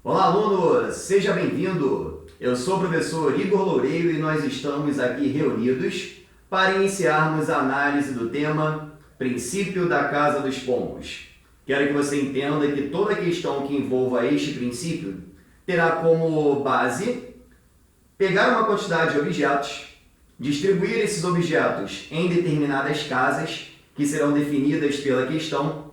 Olá, aluno! Seja bem-vindo! Eu sou o professor Igor Loureiro e nós estamos aqui reunidos para iniciarmos a análise do tema Princípio da Casa dos Pombos. Quero que você entenda que toda questão que envolva este princípio terá como base pegar uma quantidade de objetos, distribuir esses objetos em determinadas casas que serão definidas pela questão,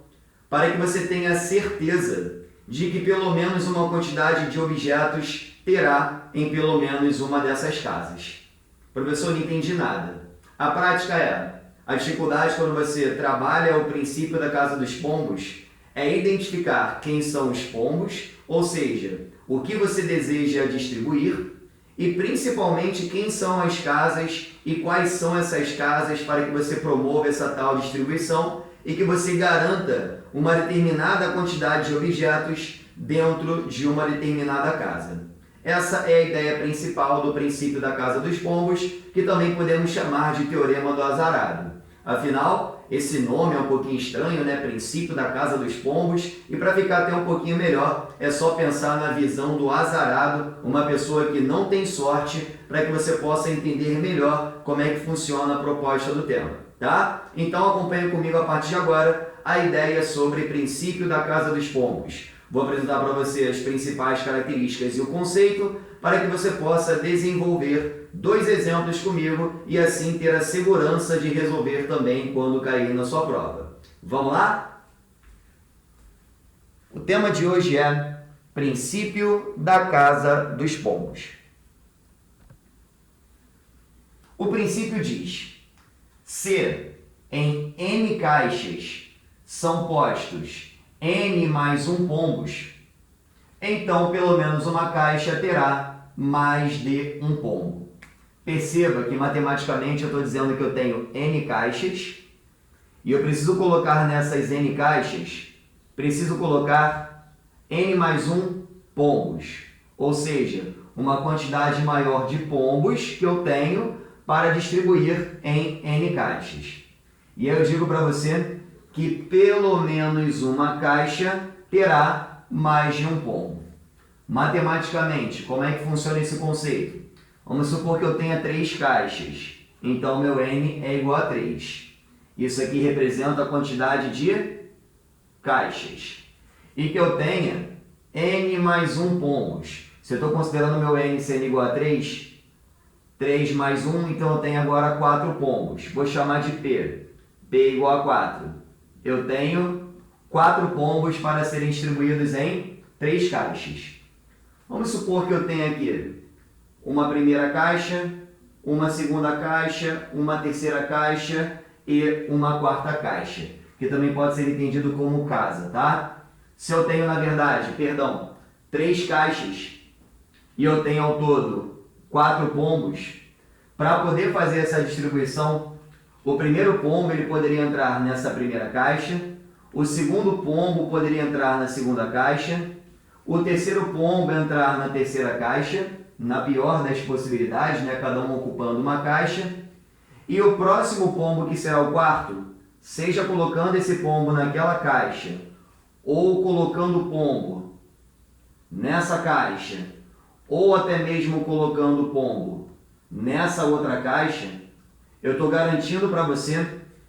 para que você tenha certeza de que pelo menos uma quantidade de objetos terá em pelo menos uma dessas casas. Professor, não entendi nada. A prática é, a dificuldade quando você trabalha o princípio da Casa dos Pombos é identificar quem são os pombos, ou seja, o que você deseja distribuir, e principalmente quem são as casas e quais são essas casas para que você promova essa tal distribuição e que você garanta uma determinada quantidade de objetos dentro de uma determinada casa. Essa é a ideia principal do princípio da Casa dos Pombos, que também podemos chamar de Teorema do Azarado. Afinal, esse nome é um pouquinho estranho, né? Princípio da Casa dos Pombos, e para ficar até um pouquinho melhor, é só pensar na visão do azarado, uma pessoa que não tem sorte, para que você possa entender melhor como é que funciona a proposta do tema, tá? Então acompanhe comigo a partir de agora a ideia sobre princípio da Casa dos Pombos. Vou apresentar para você as principais características e o conceito para que você possa desenvolver dois exemplos comigo e assim ter a segurança de resolver também quando cair na sua prova. Vamos lá? O tema de hoje é Princípio da Casa dos Pombos. O princípio diz: se em N caixas são postos N mais 1 pombos, então pelo menos uma caixa terá mais de um pombo. Perceba que matematicamente eu estou dizendo que eu tenho N caixas e eu preciso colocar nessas N caixas, preciso colocar N mais 1 pombos, ou seja, uma quantidade maior de pombos que eu tenho para distribuir em N caixas. E aí eu digo para você que pelo menos uma caixa terá mais de um pombo. Matematicamente, como é que funciona esse conceito? Vamos supor que eu tenha 3 caixas, então meu N é igual a 3. Isso aqui representa a quantidade de caixas. E que eu tenha N mais 1 pombos. Se eu estou considerando meu N sendo igual a 3, 3 mais 1, então eu tenho agora 4 pombos. Vou chamar de P. P igual a 4. Eu tenho 4 pombos para serem distribuídos em 3 caixas. Vamos supor que eu tenha aqui uma primeira caixa, uma segunda caixa, uma terceira caixa e uma quarta caixa, que também pode ser entendido como casa, tá? Se eu tenho, na verdade, 3 caixas e eu tenho ao todo 4 pombos, para poder fazer essa distribuição, o primeiro pombo ele poderia entrar nessa primeira caixa, o segundo pombo poderia entrar na segunda caixa, o terceiro pombo entrar na terceira caixa, na pior das possibilidades, né? Cada um ocupando uma caixa, e o próximo pombo, que será o quarto, seja colocando esse pombo naquela caixa, ou colocando o pombo nessa caixa, ou até mesmo colocando o pombo nessa outra caixa, eu estou garantindo para você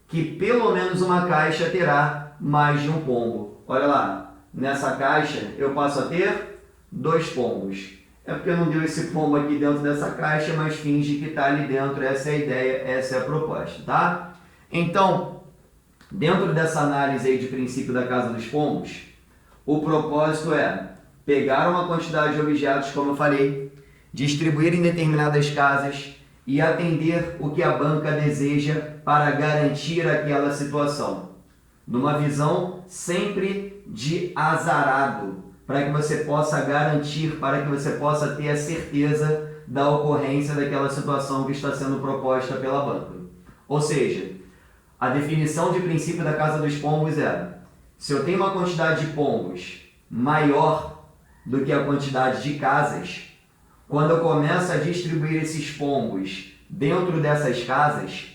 que pelo menos uma caixa terá mais de um pombo. Olha lá, nessa caixa eu passo a ter 2 pombos. É porque não deu esse pombo aqui dentro dessa caixa, mas finge que está ali dentro. Essa é a ideia, essa é a proposta, tá? Então, dentro dessa análise aí de princípio da Casa dos Pombos, o propósito é pegar uma quantidade de objetos, como eu falei, distribuir em determinadas casas e atender o que a banca deseja para garantir aquela situação. Numa visão sempre de azarado, para que você possa garantir, para que você possa ter a certeza da ocorrência daquela situação que está sendo proposta pela banca. Ou seja, a definição de princípio da Casa dos Pombos é: se eu tenho uma quantidade de pombos maior do que a quantidade de casas, quando eu começo a distribuir esses pombos dentro dessas casas,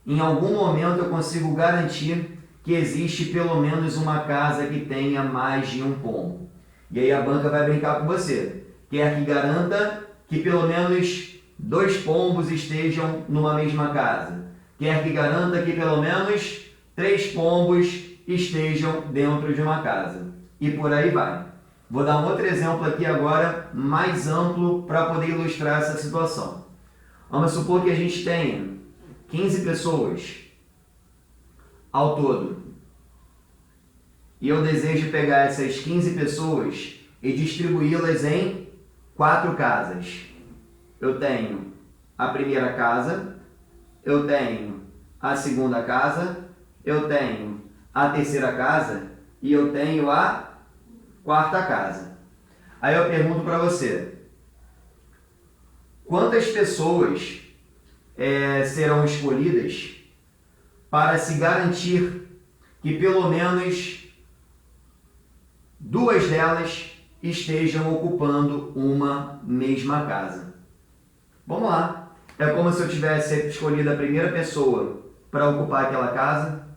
em algum momento eu consigo garantir que existe pelo menos uma casa que tenha mais de um pombo. E aí a banca vai brincar com você. Quer que garanta que pelo menos 2 pombos estejam numa mesma casa. Quer que garanta que pelo menos 3 pombos estejam dentro de uma casa. E por aí vai. Vou dar um outro exemplo aqui agora, mais amplo, para poder ilustrar essa situação. Vamos supor que a gente tenha 15 pessoas ao todo. E eu desejo pegar essas 15 pessoas e distribuí-las em 4 casas. Eu tenho a primeira casa, eu tenho a segunda casa, eu tenho a terceira casa e eu tenho a quarta casa. Aí eu pergunto para você, quantas pessoas serão escolhidas para se garantir que pelo menos 2 delas estejam ocupando uma mesma casa? Vamos lá. É como se eu tivesse escolhido a primeira pessoa para ocupar aquela casa,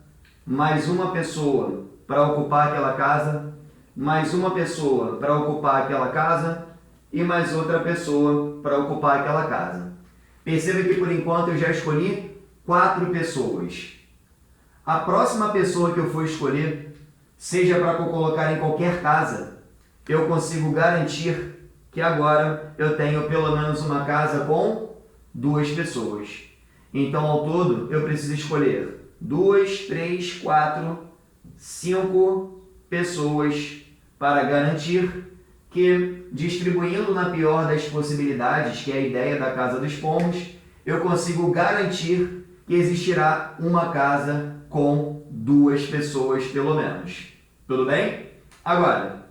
mais uma pessoa para ocupar aquela casa, mais uma pessoa para ocupar aquela casa e mais outra pessoa para ocupar aquela casa. Perceba que por enquanto eu já escolhi 4 pessoas. A próxima pessoa que eu for escolher, seja para colocar em qualquer casa, eu consigo garantir que agora eu tenho pelo menos uma casa com 2 pessoas. Então, ao todo, eu preciso escolher 2, 3, 4, 5 pessoas para garantir que, distribuindo na pior das possibilidades, que é a ideia da casa dos pombos, eu consigo garantir que existirá uma casa com 2 pessoas pelo menos. Tudo bem? Agora,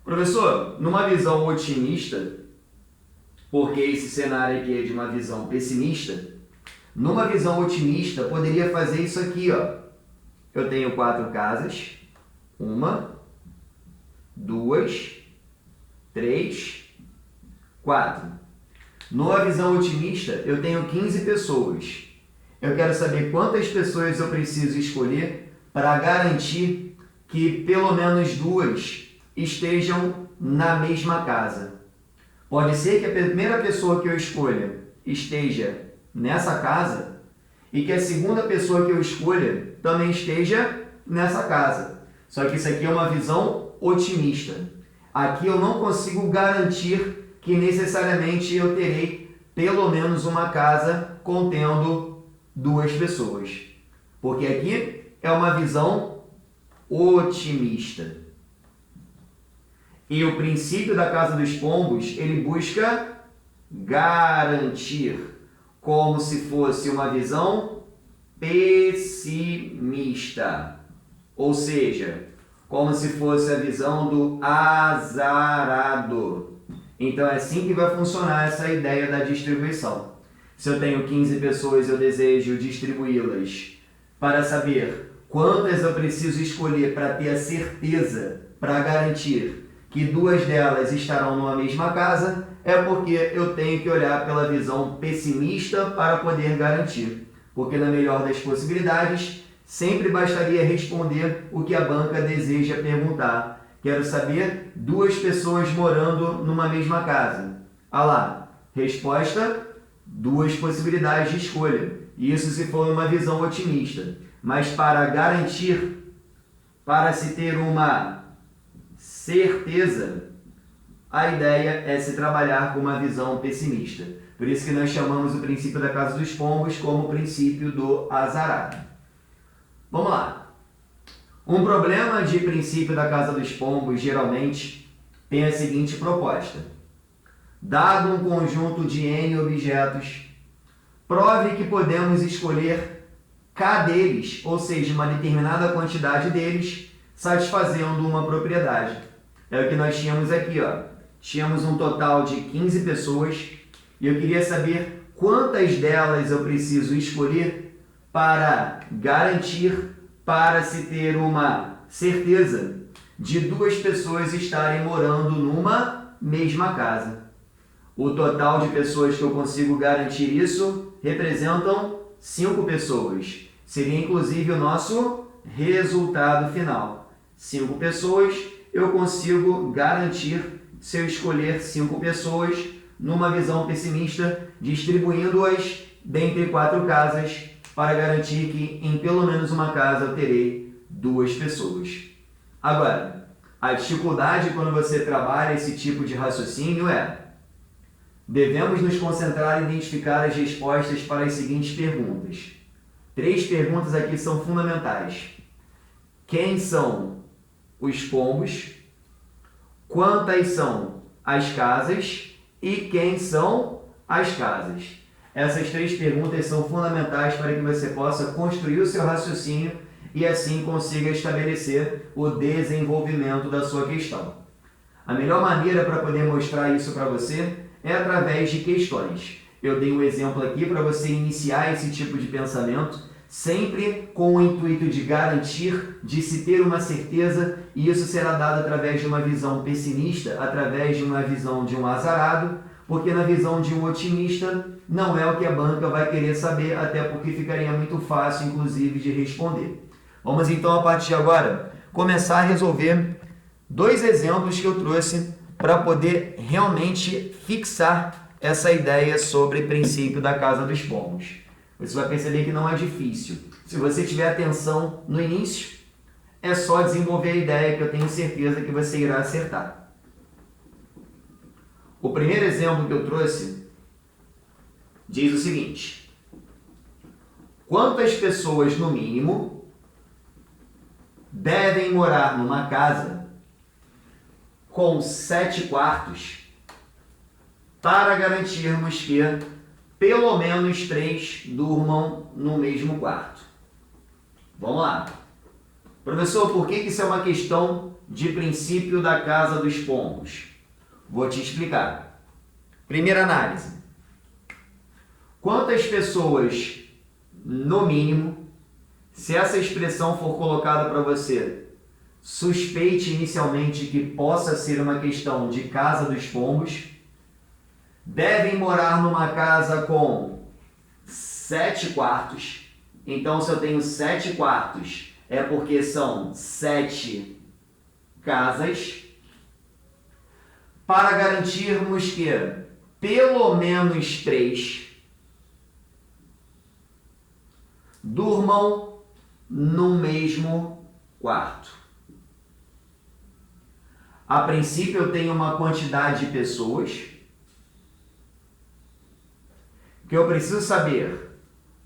professor, numa visão otimista, porque esse cenário aqui é de uma visão pessimista, numa visão otimista poderia fazer isso aqui, ó. Eu tenho 4 casas, 1, 2, 3, 4. Numa visão otimista, eu tenho 15 pessoas. Eu quero saber quantas pessoas eu preciso escolher para garantir que pelo menos 2 estejam na mesma casa. Pode ser que a primeira pessoa que eu escolha esteja nessa casa e que a segunda pessoa que eu escolha também esteja nessa casa. Só que isso aqui é uma visão otimista. Aqui eu não consigo garantir que necessariamente eu terei pelo menos uma casa contendo 2 pessoas. Porque aqui é uma visão otimista. E o princípio da casa dos pombos, ele busca garantir, como se fosse uma visão pessimista. Ou seja, como se fosse a visão do azarado. Então é assim que vai funcionar essa ideia da distribuição. Se eu tenho 15 pessoas, eu desejo distribuí-las para saber quantas eu preciso escolher para ter a certeza, para garantir que 2 delas estarão numa mesma casa, é porque eu tenho que olhar pela visão pessimista para poder garantir. Porque na melhor das possibilidades, sempre bastaria responder o que a banca deseja perguntar. Quero saber 2 pessoas morando numa mesma casa. Ah lá, resposta, 2 possibilidades de escolha. Isso se for uma visão otimista. Mas para garantir, para se ter uma certeza, a ideia é se trabalhar com uma visão pessimista. Por isso que nós chamamos o princípio da casa dos pombos como o princípio do azarado. Vamos lá. Um problema de princípio da casa dos pombos geralmente tem a seguinte proposta. Dado um conjunto de N objetos, prove que podemos escolher K deles, ou seja, uma determinada quantidade deles, satisfazendo uma propriedade. É o que nós tínhamos aqui, ó. Tínhamos um total de 15 pessoas e eu queria saber quantas delas eu preciso escolher para garantir, para se ter uma certeza de 2 pessoas estarem morando numa mesma casa. O total de pessoas que eu consigo garantir isso representam 5 pessoas. Seria inclusive o nosso resultado final. 5 pessoas, eu consigo garantir se eu escolher 5 pessoas numa visão pessimista, distribuindo-as dentre 4 casas para garantir que em pelo menos uma casa eu terei 2 pessoas. Agora, a dificuldade quando você trabalha esse tipo de raciocínio é: devemos nos concentrar em identificar as respostas para as seguintes perguntas. 3 perguntas aqui são fundamentais. Quem são os pombos? Quantas são as casas? E quem são as casas? Essas 3 perguntas são fundamentais para que você possa construir o seu raciocínio e assim consiga estabelecer o desenvolvimento da sua questão. A melhor maneira para poder mostrar isso para você é através de questões. Eu dei um exemplo aqui para você iniciar esse tipo de pensamento, sempre com o intuito de garantir, de se ter uma certeza, e isso será dado através de uma visão pessimista, através de uma visão de um azarado, porque na visão de um otimista não é o que a banca vai querer saber, até porque ficaria muito fácil, inclusive, de responder. Vamos então, a partir de agora, começar a resolver 2 exemplos que eu trouxe para poder realmente fixar essa ideia sobre o princípio da casa dos pombos. Você vai perceber que não é difícil. Se você tiver atenção no início, é só desenvolver a ideia que eu tenho certeza que você irá acertar. O primeiro exemplo que eu trouxe diz o seguinte: quantas pessoas, no mínimo, devem morar numa casa com 7 quartos para garantirmos que pelo menos 3 durmam no mesmo quarto? Vamos lá. Professor, por que isso é uma questão de princípio da casa dos pombos? Vou te explicar. Primeira análise. Quantas pessoas, no mínimo, se essa expressão for colocada para você, suspeite inicialmente que possa ser uma questão de casa dos pombos, devem morar numa casa com 7 quartos. Então, se eu tenho 7 quartos, é porque são 7 casas, para garantirmos que pelo menos 3 durmam no mesmo quarto. A princípio, eu tenho uma quantidade de pessoas que eu preciso saber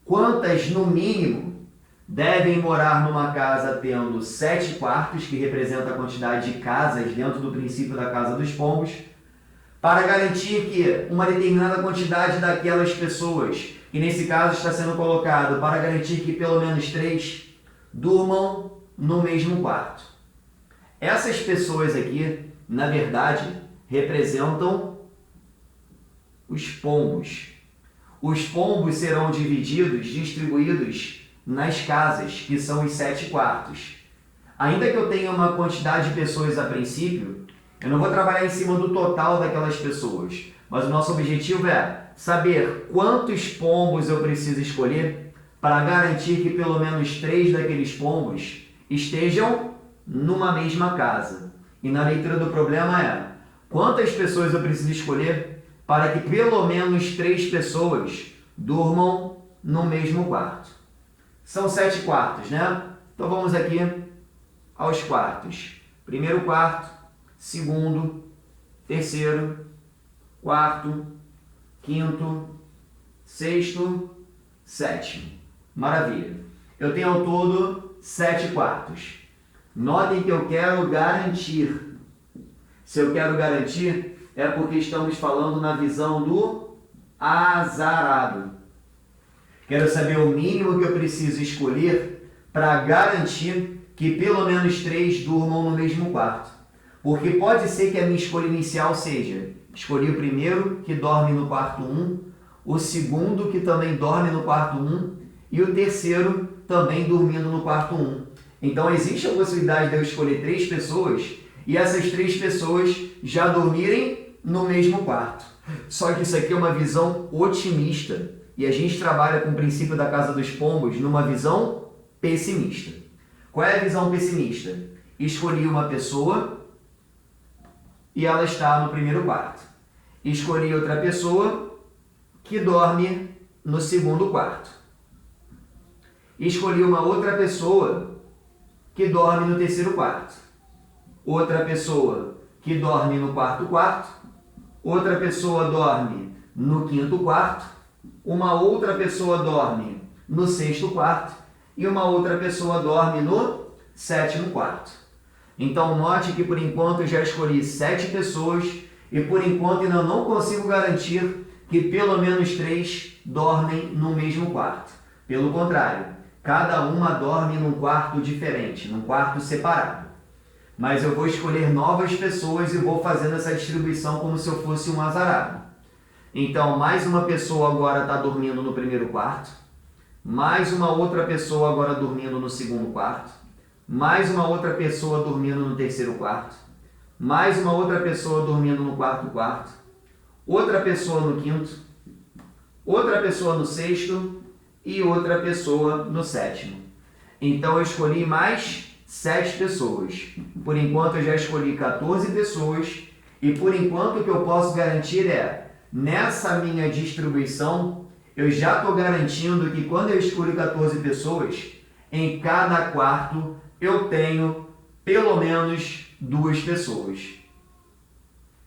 quantas, no mínimo, devem morar numa casa tendo 7 quartos, que representa a quantidade de casas dentro do princípio da casa dos pombos, para garantir que uma determinada quantidade daquelas pessoas, que nesse caso está sendo colocado, para garantir que pelo menos 3 durmam no mesmo quarto. Essas pessoas aqui, na verdade, representam os pombos. Os pombos serão distribuídos nas casas, que são os 7 quartos. Ainda que eu tenha uma quantidade de pessoas a princípio, eu não vou trabalhar em cima do total daquelas pessoas, mas o nosso objetivo é saber quantos pombos eu preciso escolher para garantir que pelo menos 3 daqueles pombos estejam numa mesma casa. E na leitura do problema é: quantas pessoas eu preciso escolher para que pelo menos 3 pessoas durmam no mesmo quarto? São 7 quartos, né? Então vamos aqui aos quartos. Primeiro quarto, segundo, terceiro, quarto, quinto, sexto, sétimo. Maravilha. Eu tenho ao todo 7 quartos. Notem que eu quero garantir. Se eu quero garantir, é porque estamos falando na visão do azarado. Quero saber o mínimo que eu preciso escolher para garantir que pelo menos 3 durmam no mesmo quarto. Porque pode ser que a minha escolha inicial seja: escolhi o primeiro, que dorme no quarto 1, o segundo, que também dorme no quarto 1, e o terceiro também dormindo no quarto 1. Então existe a possibilidade de eu escolher 3 pessoas e essas 3 pessoas já dormirem no mesmo quarto. Só que isso aqui é uma visão otimista e a gente trabalha com o princípio da casa dos pombos numa visão pessimista. Qual é a visão pessimista? Escolhi uma pessoa e ela está no primeiro quarto. Escolhi outra pessoa que dorme no segundo quarto. Escolhi uma outra pessoa que dorme no terceiro quarto. Outra pessoa que dorme no quarto quarto. Outra pessoa dorme no quinto quarto. Uma outra pessoa dorme no sexto quarto. E uma outra pessoa dorme no sétimo quarto. Então, note que por enquanto eu já escolhi 7 pessoas e por enquanto ainda não consigo garantir que pelo menos 3 dormem no mesmo quarto. Pelo contrário, cada uma dorme num quarto diferente, num quarto separado. Mas eu vou escolher novas pessoas e vou fazendo essa distribuição como se eu fosse um azarado. Então, mais uma pessoa agora está dormindo no primeiro quarto, mais uma outra pessoa agora dormindo no segundo quarto, mais uma outra pessoa dormindo no terceiro quarto, mais uma outra pessoa dormindo no quarto quarto, outra pessoa no quinto, outra pessoa no sexto e outra pessoa no sétimo. Então eu escolhi mais 7 pessoas. Por enquanto eu já escolhi 14 pessoas e por enquanto o que eu posso garantir é, nessa minha distribuição, eu já estou garantindo que quando eu escolho 14 pessoas, em cada quarto eu tenho pelo menos 2 pessoas.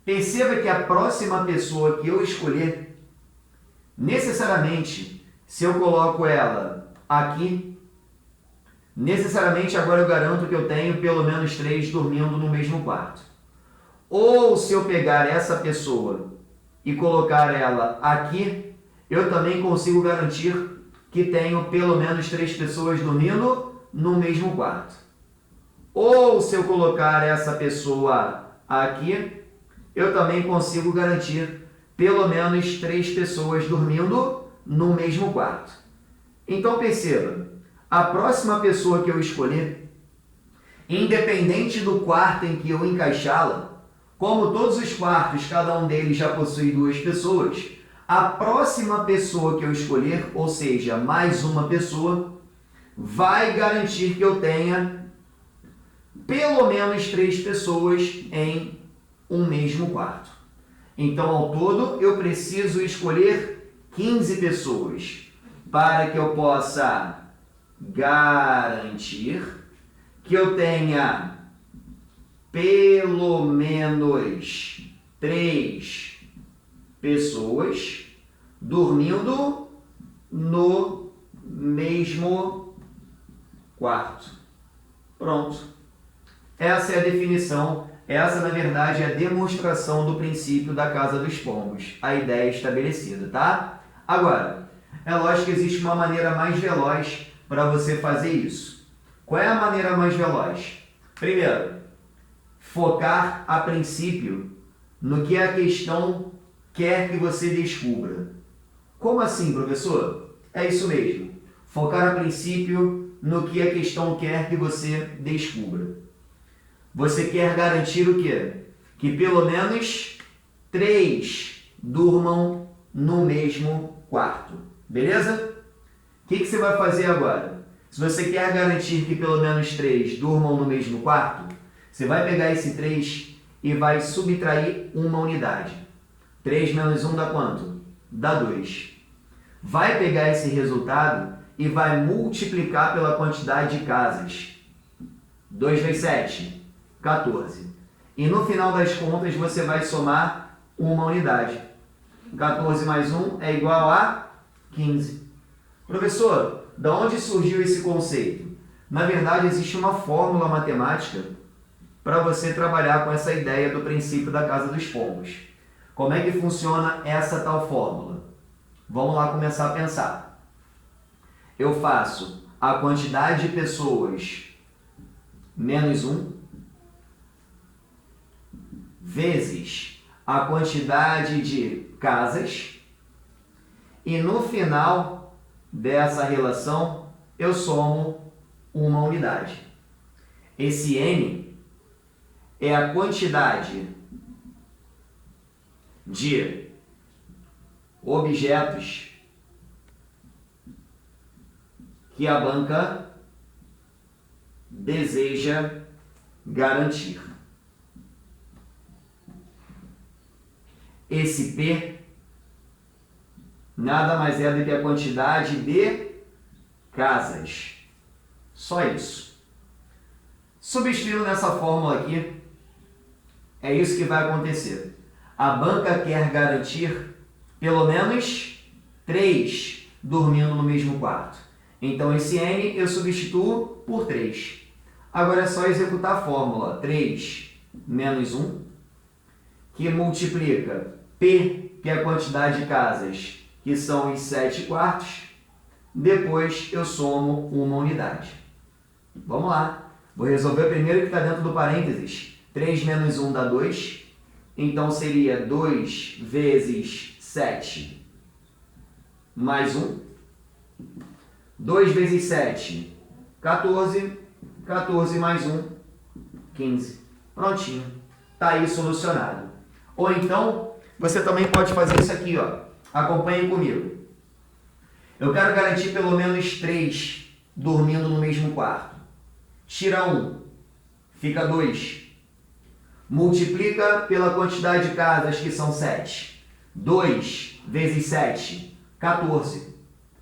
Perceba que a próxima pessoa que eu escolher, necessariamente, se eu coloco ela aqui, necessariamente agora eu garanto que eu tenho pelo menos 3 dormindo no mesmo quarto. Ou se eu pegar essa pessoa e colocar ela aqui, eu também consigo garantir que tenho pelo menos 3 pessoas dormindo no mesmo quarto. Ou se eu colocar essa pessoa aqui, eu também consigo garantir pelo menos 3 pessoas dormindo no mesmo quarto. Então perceba, a próxima pessoa que eu escolher, independente do quarto em que eu encaixá-la, como todos os quartos, cada um deles já possui 2 pessoas, a próxima pessoa que eu escolher, ou seja, mais uma pessoa, vai garantir que eu tenha pelo menos 3 pessoas em um mesmo quarto. Então, ao todo, eu preciso escolher 15 pessoas para que eu possa garantir que eu tenha pelo menos 3 pessoas dormindo no mesmo quarto. Pronto. Essa é a definição, essa na verdade é a demonstração do princípio da casa dos pombos, a ideia estabelecida, tá? Agora, é lógico que existe uma maneira mais veloz para você fazer isso. Qual é a maneira mais veloz? Primeiro, focar a princípio no que a questão quer que você descubra. Como assim, professor? É isso mesmo. Focar a princípio no que a questão quer que você descubra. Você quer garantir o quê? Que pelo menos 3 durmam no mesmo quarto. Beleza? O que você vai fazer agora? Se você quer garantir que pelo menos 3 durmam no mesmo quarto, você vai pegar esse 3 e vai subtrair uma unidade. 3 menos 1 dá quanto? Dá 2. Vai pegar esse resultado e vai multiplicar pela quantidade de casas. 2 vezes 7, 14. E no final das contas você vai somar uma unidade. 14 mais 1 é igual a 15. Professor, de onde surgiu esse conceito? Na verdade, existe uma fórmula matemática para você trabalhar com essa ideia do princípio da casa dos pombos. Como é que funciona essa tal fórmula? Vamos lá começar a pensar. Eu faço a quantidade de pessoas menos 1 vezes a quantidade de casas e no final dessa relação eu somo uma unidade. Esse N é a quantidade de objetos que a banca deseja garantir. Esse P nada mais é do que a quantidade de casas. Só isso. Substituindo nessa fórmula aqui, é isso que vai acontecer. A banca quer garantir pelo menos 3 dormindo no mesmo quarto. Então, esse N eu substituo por 3. Agora é só executar a fórmula. 3 menos 1, que multiplica P, que é a quantidade de casas, que são os 7 quartos. Depois eu somo uma unidade. Vamos lá. Vou resolver primeiro o que está dentro do parênteses. 3 menos 1 dá 2. Então, seria 2 vezes 7 mais 1. 2 vezes 7, 14. 14 mais 1, 15. Prontinho. Está aí solucionado. Ou então, você também pode fazer isso aqui, ó. Acompanhe comigo. Eu quero garantir pelo menos 3 dormindo no mesmo quarto. Tira 1, fica 2. Multiplica pela quantidade de casas, que são 7. 2 vezes 7, 14.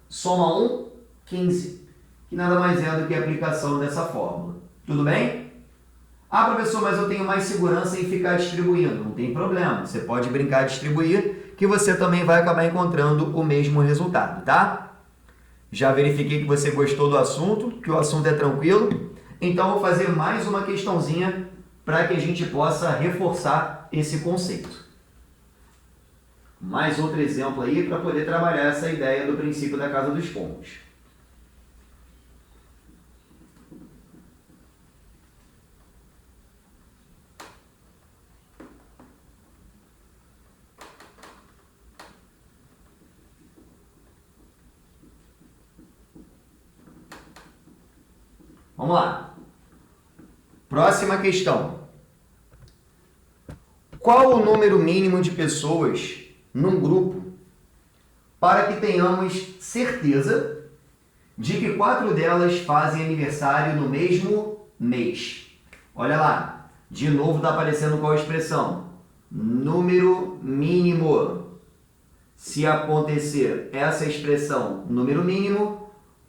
Soma 1, 15. Que nada mais é do que a aplicação dessa fórmula. Tudo bem? Ah, professor, mas eu tenho mais segurança em ficar distribuindo. Não tem problema. Você pode brincar de distribuir, que você também vai acabar encontrando o mesmo resultado, tá? Já verifiquei que você gostou do assunto, que o assunto é tranquilo. Então, vou fazer mais uma questãozinha para que a gente possa reforçar esse conceito. Mais outro exemplo aí para poder trabalhar essa ideia do princípio da casa dos pombos. Vamos lá. Próxima questão. Qual o número mínimo de pessoas num grupo para que tenhamos certeza de que 4 delas fazem aniversário no mesmo mês? Olha lá. De novo está aparecendo qual expressão? Número mínimo. Se acontecer essa expressão, número mínimo,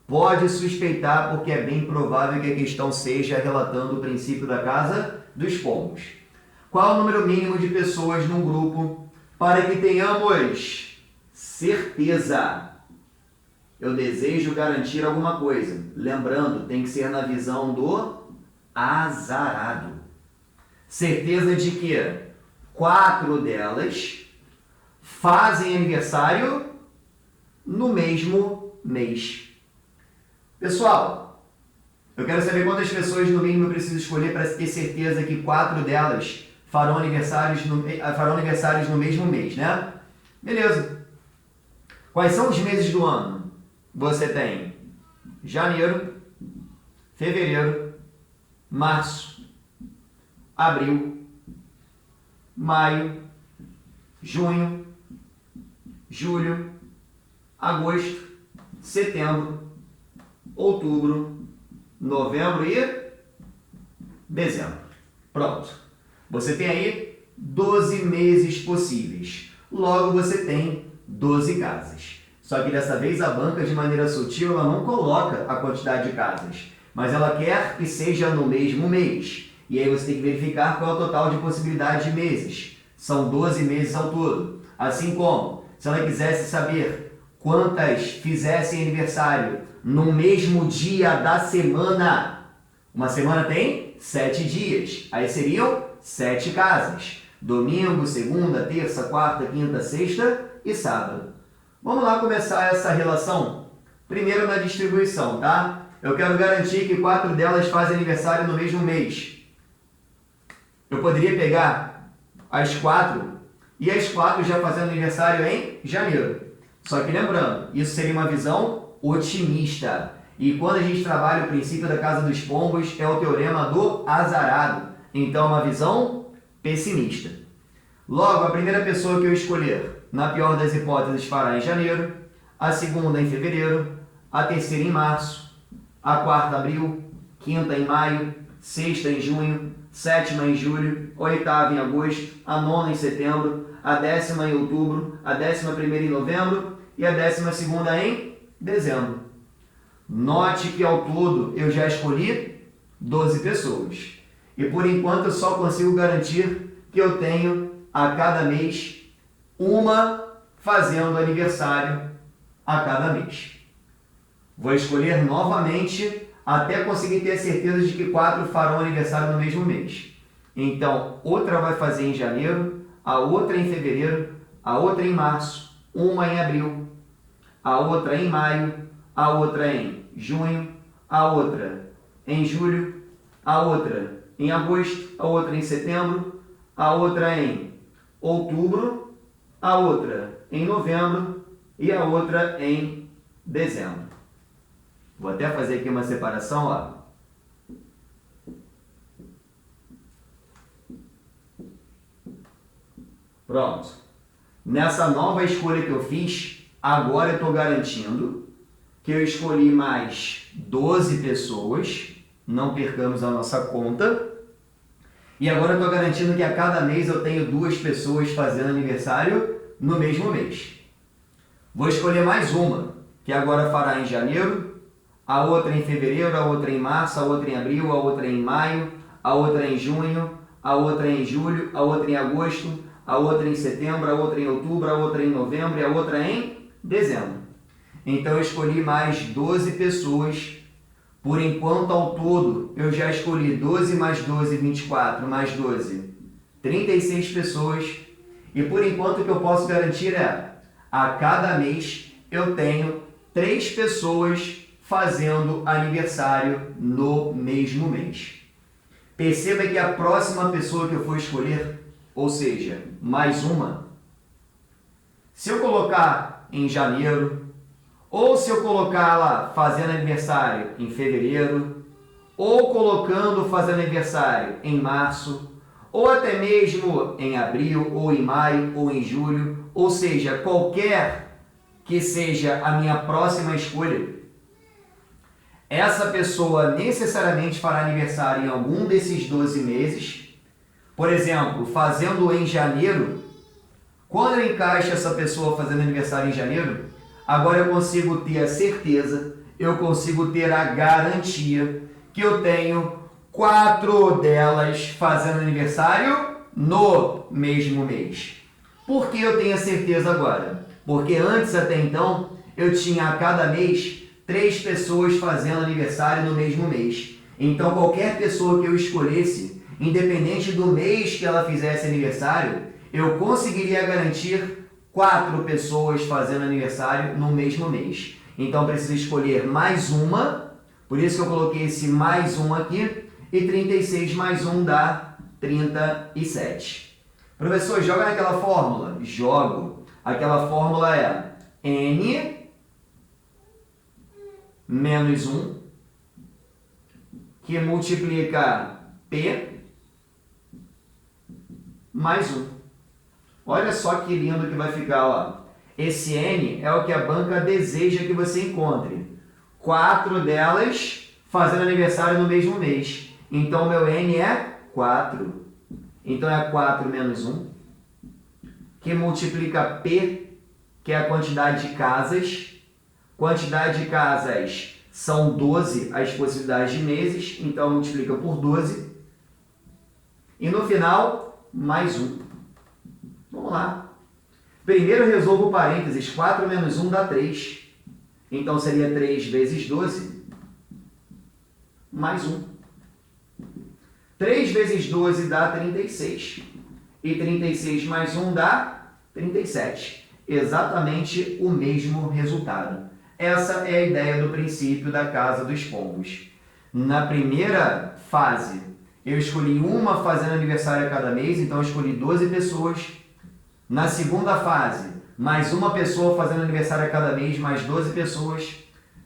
pode suspeitar, porque é bem provável que a questão seja relatando o princípio da casa dos pombos. Qual o número mínimo de pessoas num grupo para que tenhamos certeza? Eu desejo garantir alguma coisa. Lembrando, tem que ser na visão do azarado. Certeza de que 4 delas fazem aniversário no mesmo mês. Pessoal, eu quero saber quantas pessoas no mínimo eu preciso escolher para ter certeza que 4 delas farão aniversários no mesmo mês, né? Beleza. Quais são os meses do ano? Você tem janeiro, fevereiro, março, abril, maio, junho, julho, agosto, setembro, outubro, novembro e dezembro. Pronto. Você tem aí 12 meses possíveis. Logo, você tem 12 casas. Só que dessa vez a banca, de maneira sutil, ela não coloca a quantidade de casas, mas ela quer que seja no mesmo mês. E aí você tem que verificar qual é o total de possibilidade de meses. São 12 meses ao todo. Assim como, se ela quisesse saber quantas fizessem aniversário no mesmo dia da semana. Uma semana tem 7 dias. Aí seriam 7 casas. Domingo, segunda, terça, quarta, quinta, sexta e sábado. Vamos lá começar essa relação? Primeiro na distribuição, tá? Eu quero garantir que 4 delas fazem aniversário no mesmo mês. Eu poderia pegar as 4 e as 4 já fazendo aniversário em janeiro. Só que lembrando, isso seria uma visão otimista. E quando a gente trabalha o princípio da casa dos pombos, é o teorema do azarado. Então, é uma visão pessimista. Logo, a primeira pessoa que eu escolher, na pior das hipóteses, fará em janeiro, a segunda em fevereiro, a terceira em março, a quarta em abril, quinta em maio, sexta em junho, sétima em julho, oitava em agosto, a nona em setembro, a 10ª em outubro, a 11ª em novembro e a 12ª em dezembro. Note que ao todo eu já escolhi 12 pessoas. E por enquanto eu só consigo garantir que eu tenho a cada mês uma fazendo aniversário a cada mês. Vou escolher novamente até conseguir ter certeza de que 4 farão aniversário no mesmo mês. Então, outra vai fazer em janeiro, a outra em fevereiro, a outra em março, uma em abril, a outra em maio, a outra em junho, a outra em julho, a outra em agosto, a outra em setembro, a outra em outubro, a outra em novembro e a outra em dezembro. Vou até fazer aqui uma separação, ó. Pronto. Nessa nova escolha que eu fiz, agora eu estou garantindo que eu escolhi mais 12 pessoas, não percamos a nossa conta, e agora eu estou garantindo que a cada mês eu tenho 2 pessoas fazendo aniversário no mesmo mês. Vou escolher mais uma, que agora fará em janeiro, a outra em fevereiro, a outra em março, a outra em abril, a outra em maio, a outra em junho, a outra em julho, a outra em agosto, a outra em setembro, a outra em outubro, a outra em novembro e a outra em dezembro. Então eu escolhi mais 12 pessoas. Por enquanto, ao todo, eu já escolhi 12 mais 12, 24, mais 12, 36 pessoas. E por enquanto o que eu posso garantir é, a cada mês eu tenho 3 pessoas fazendo aniversário no mesmo mês. Perceba que a próxima pessoa que eu for escolher, ou seja, mais uma, se eu colocar em janeiro, ou se eu colocar lá fazendo aniversário em fevereiro, ou colocando fazendo aniversário em março, ou até mesmo em abril, ou em maio, ou em julho, ou seja, qualquer que seja a minha próxima escolha, essa pessoa necessariamente fará aniversário em algum desses 12 meses. Por exemplo, fazendo em janeiro, quando eu encaixo essa pessoa fazendo aniversário em janeiro, agora eu consigo ter a certeza, eu consigo ter a garantia que eu tenho 4 delas fazendo aniversário no mesmo mês. Por que eu tenho a certeza agora? Porque antes, até então, eu tinha a cada mês 3 pessoas fazendo aniversário no mesmo mês. Então, qualquer pessoa que eu escolhesse, independente do mês que ela fizesse aniversário, eu conseguiria garantir 4 pessoas fazendo aniversário no mesmo mês. Então, preciso escolher mais uma, por isso que eu coloquei esse mais um aqui, e 36 mais 1 dá 37. Professor, joga naquela fórmula? Jogo. Aquela fórmula é N menos 1, que multiplica P mais 1. Olha só que lindo que vai ficar, ó. Esse N é o que a banca deseja que você encontre. 4 delas fazendo aniversário no mesmo mês. Então, meu N é 4. Então, é 4 menos 1, que multiplica P, que é a quantidade de casas. Quantidade de casas são 12 as possibilidades de meses, então multiplica por 12. E no final, mais 1. Vamos lá. Primeiro resolvo o parênteses. 4 menos 1 dá 3. Então seria 3 vezes 12 mais 1. 3 vezes 12 dá 36. E 36 mais 1 dá 37. Exatamente o mesmo resultado. Essa é a ideia do princípio da casa dos pombos. Na primeira fase, eu escolhi uma fazendo aniversário a cada mês, então eu escolhi 12 pessoas. Na segunda fase, mais uma pessoa fazendo aniversário a cada mês, mais 12 pessoas.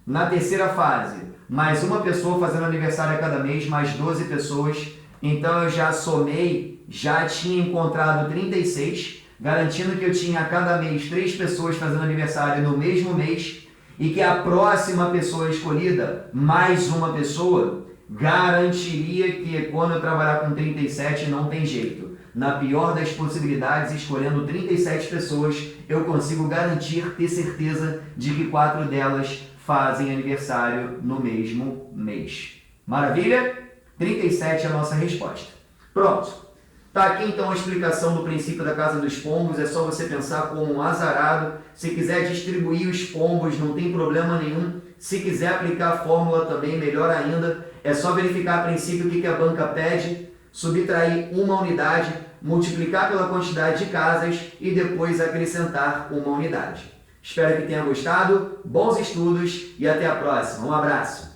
Na terceira fase, mais uma pessoa fazendo aniversário a cada mês, mais 12 pessoas. Então eu já somei, já tinha encontrado 36, garantindo que eu tinha a cada mês 3 pessoas fazendo aniversário no mesmo mês, e que a próxima pessoa escolhida, mais uma pessoa, garantiria que quando eu trabalhar com 37 não tem jeito. Na pior das possibilidades, escolhendo 37 pessoas, eu consigo garantir, ter certeza de que 4 delas fazem aniversário no mesmo mês. Maravilha? 37 é a nossa resposta. Pronto. Tá aqui então a explicação do princípio da casa dos pombos. É só você pensar como um azarado. Se quiser distribuir os pombos, não tem problema nenhum. Se quiser aplicar a fórmula também, melhor ainda. É só verificar a princípio o que a banca pede, subtrair uma unidade, multiplicar pela quantidade de casas e depois acrescentar uma unidade. Espero que tenha gostado, bons estudos e até a próxima. Um abraço!